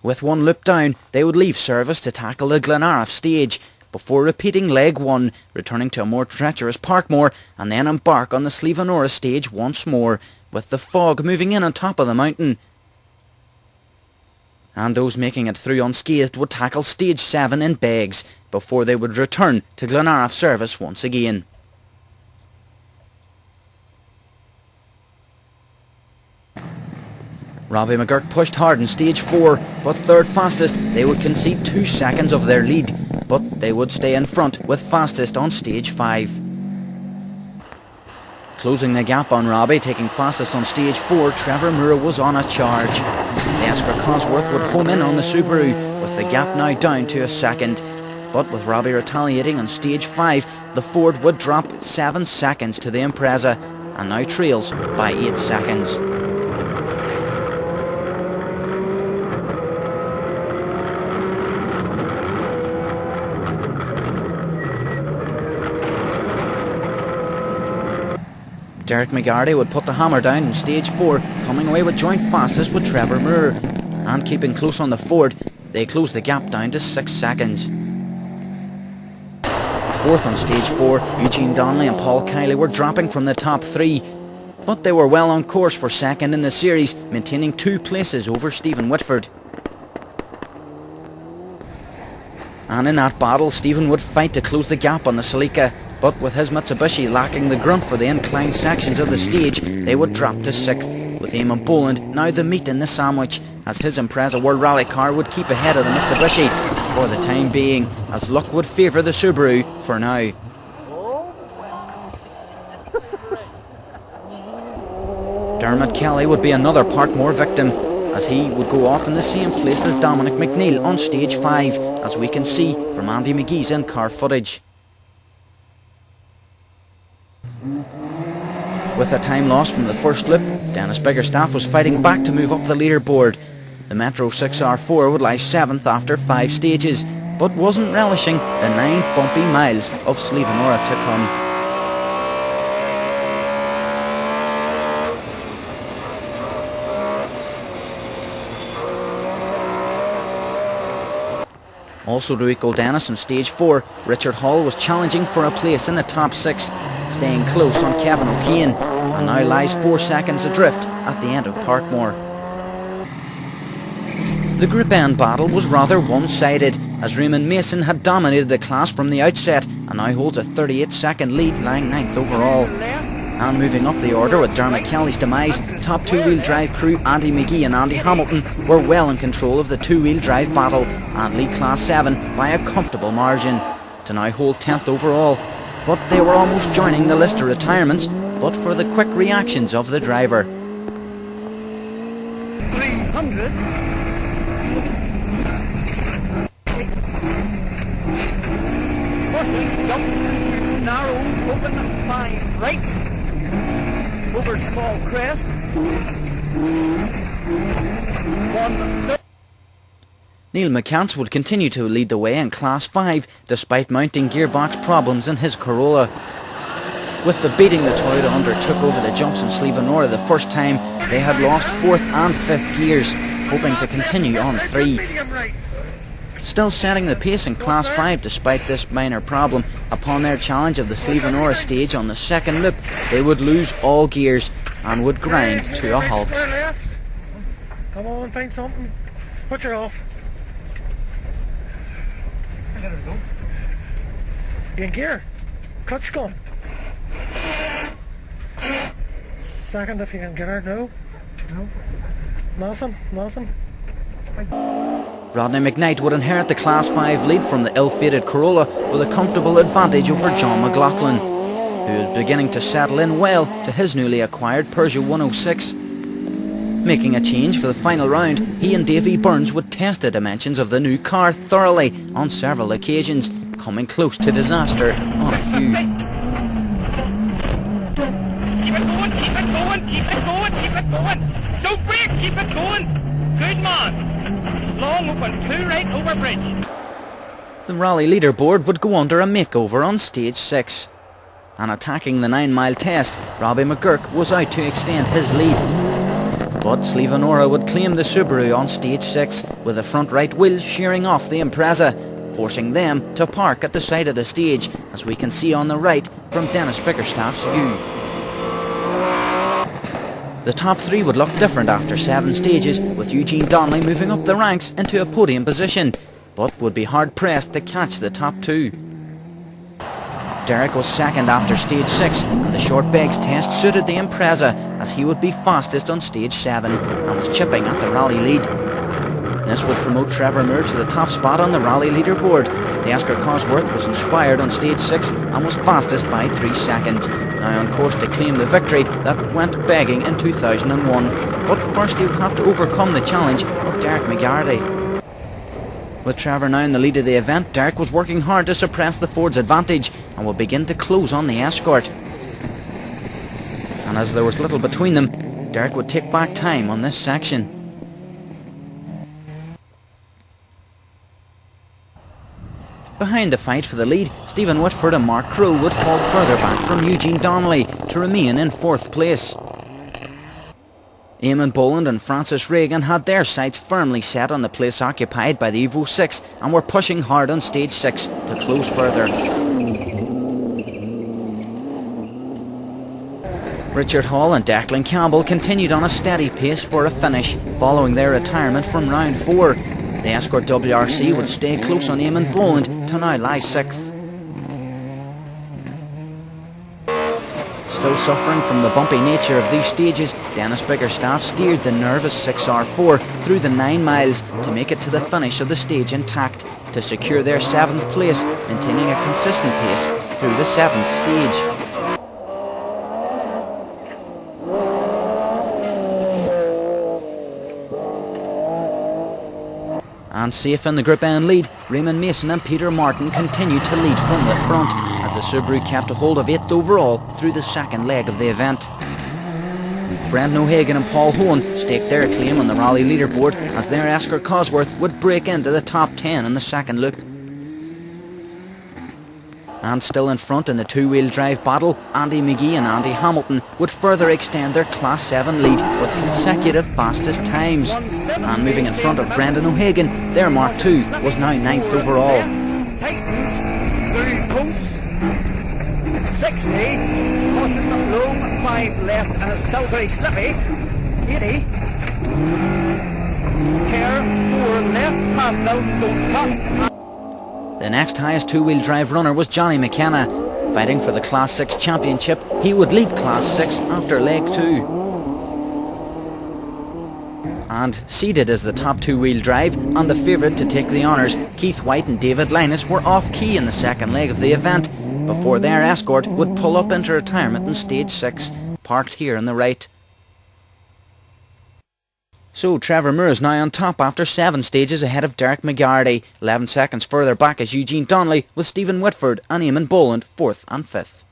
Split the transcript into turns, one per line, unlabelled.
With one loop down, they would leave service to tackle the Glenariff stage, before repeating leg 1, returning to a more treacherous Parkmore, and then embark on the Slievenora stage once more, with the fog moving in on top of the mountain. And those making it through unscathed would tackle stage 7 in Beggs, before they would return to Glenariff service once again. Robbie McGurk pushed hard in stage 4, but third fastest they would concede 2 seconds of their lead, but they would stay in front with fastest on stage 5. Closing the gap on Robbie, taking fastest on stage 4, Trevor Moore was on a charge. The Esker Cosworth would home in on the Subaru, with the gap now down to a second. But with Robbie retaliating on stage 5, the Ford would drop 7 seconds to the Impreza, and now trails by 8 seconds. Derek McGarty would put the hammer down in stage 4, coming away with joint fastest with Trevor Moore. And keeping close on the Ford, they closed the gap down to 6 seconds. Fourth on stage 4, Eugene Donnelly and Paul Kiley were dropping from the top 3, but they were well on course for second in the series, maintaining 2 places over Stephen Whitford. And in that battle, Stephen would fight to close the gap on the Celica, but with his Mitsubishi lacking the grunt for the inclined sections of the stage, they would drop to 6th, with Eamon Boland now the meat in the sandwich, as his Impreza World Rally car would keep ahead of the Mitsubishi for the time being, as luck would favour the Subaru for now. Dermot Kelly would be another Parkmore victim, as he would go off in the same place as Dominic McNeil on stage 5, as we can see from Andy McGee's in-car footage. With a time lost from the first loop, Dennis Biggerstaff was fighting back to move up the leaderboard. The Metro 6R4 would lie 7th after 5 stages, but wasn't relishing the 9 bumpy miles of Slievenora to come. Also to equal Dennis in stage 4, Richard Hall was challenging for a place in the top 6, staying close on Kevin O'Kane, and now lies 4 seconds adrift at the end of Parkmore. The Group N battle was rather one-sided, as Raymond Mason had dominated the class from the outset and now holds a 38-second lead, lying 9th overall. And moving up the order with Dermot Kelly's demise, top 2-wheel drive crew Andy McGee and Andy Hamilton were well in control of the 2-wheel drive battle and lead Class 7 by a comfortable margin, to now hold 10th overall. But they were almost joining the list of retirements, but for the quick reactions of the driver.
300. First jump, narrow, open, 5 right. Over small crest. 1.
Neil McCants would continue to lead the way in Class 5 despite mounting gearbox problems in his Corolla. With the beating the Toyota undertook over the jumps in Slievenora the first time, they had lost 4th and 5th gears, hoping to continue on 3. Still setting the pace in Class 5 despite this minor problem, upon their challenge of the Slievenora stage on the second loop, they would lose all gears and would grind to a halt.
Come on, find something. Put her off. There we go. You in gear. Clutch gone. Second if you can get her. No. No. Nothing.
Rodney McKnight would inherit the Class 5 lead from the ill-fated Corolla with a comfortable advantage over John McLaughlin, who was beginning to settle in well to his newly acquired Peugeot 106. Making a change for the final round, he and Davy Burns would test the dimensions of the new car thoroughly on several occasions, coming close to disaster on a few.
Keep it going. Don't break, keep it going. Good man. Long open, 2 right over bridge.
The rally leaderboard would go under a makeover on stage 6. And attacking the 9-mile test, Robbie McGurk was out to extend his lead. But Slievenora would claim the Subaru on stage 6, with the front right wheel shearing off the Impreza, forcing them to park at the side of the stage, as we can see on the right from Dennis Bickerstaff's view. The top 3 would look different after 7 stages, with Eugene Donnelly moving up the ranks into a podium position, but would be hard pressed to catch the top 2. Derek was second after stage 6, and the short bags test suited the Impreza, as he would be fastest on stage 7 and was chipping at the rally lead. This would promote Trevor Moore to the top spot on the rally leaderboard. The Oscar Cosworth was inspired on stage 6 and was fastest by 3 seconds, now on course to claim the victory that went begging in 2001. But first he would have to overcome the challenge of Derek McGarty. With Trevor now in the lead of the event, Derek was working hard to suppress the Ford's advantage and would begin to close on the Escort. And as there was little between them, Derek would take back time on this section. Behind the fight for the lead, Stephen Whitford and Mark Crowe would fall further back from Eugene Donnelly to remain in 4th place. Eamon Boland and Francis Reagan had their sights firmly set on the place occupied by the Evo 6 and were pushing hard on stage 6 to close further. Richard Hall and Declan Campbell continued on a steady pace for a finish following their retirement from round 4. The Escort WRC would stay close on Eamon Boland to now lie 6th. Still suffering from the bumpy nature of these stages, Dennis Bickerstaff steered the nervous 6R4 through the 9 miles to make it to the finish of the stage intact, to secure their 7th place, maintaining a consistent pace through the 7th stage. And safe in the Group N lead, Raymond Mason and Peter Martin continued to lead from the front, as the Subaru kept a hold of 8th overall through the 2nd leg of the event. Brendan O'Hagan and Paul Hohen staked their claim on the rally leaderboard, as their Escort Cosworth would break into the top 10 in the 2nd loop. And still in front in the 2-wheel drive battle, Andy McGee and Andy Hamilton would further extend their Class 7 lead with consecutive fastest times. And moving in front of Brendan O'Hagan, their Mark II was now 9th overall.
Tightens through posts. 60. Caution long 5 left, and it's still very slippy. 80. Care 4 left. Pascal, don't cut.
The next highest 2-wheel drive runner was Johnny McKenna. Fighting for the Class 6 championship, he would lead Class 6 after leg 2. And seeded as the top 2-wheel drive and the favourite to take the honours, Keith White and David Linus were off key in the 2nd leg of the event, before their Escort would pull up into retirement in stage 6, parked here on the right. So Trevor Moore is now on top after 7 stages ahead of Derek McGarty. 11 seconds further back is Eugene Donnelly, with Stephen Whitford and Eamon Boland 4th and 5th.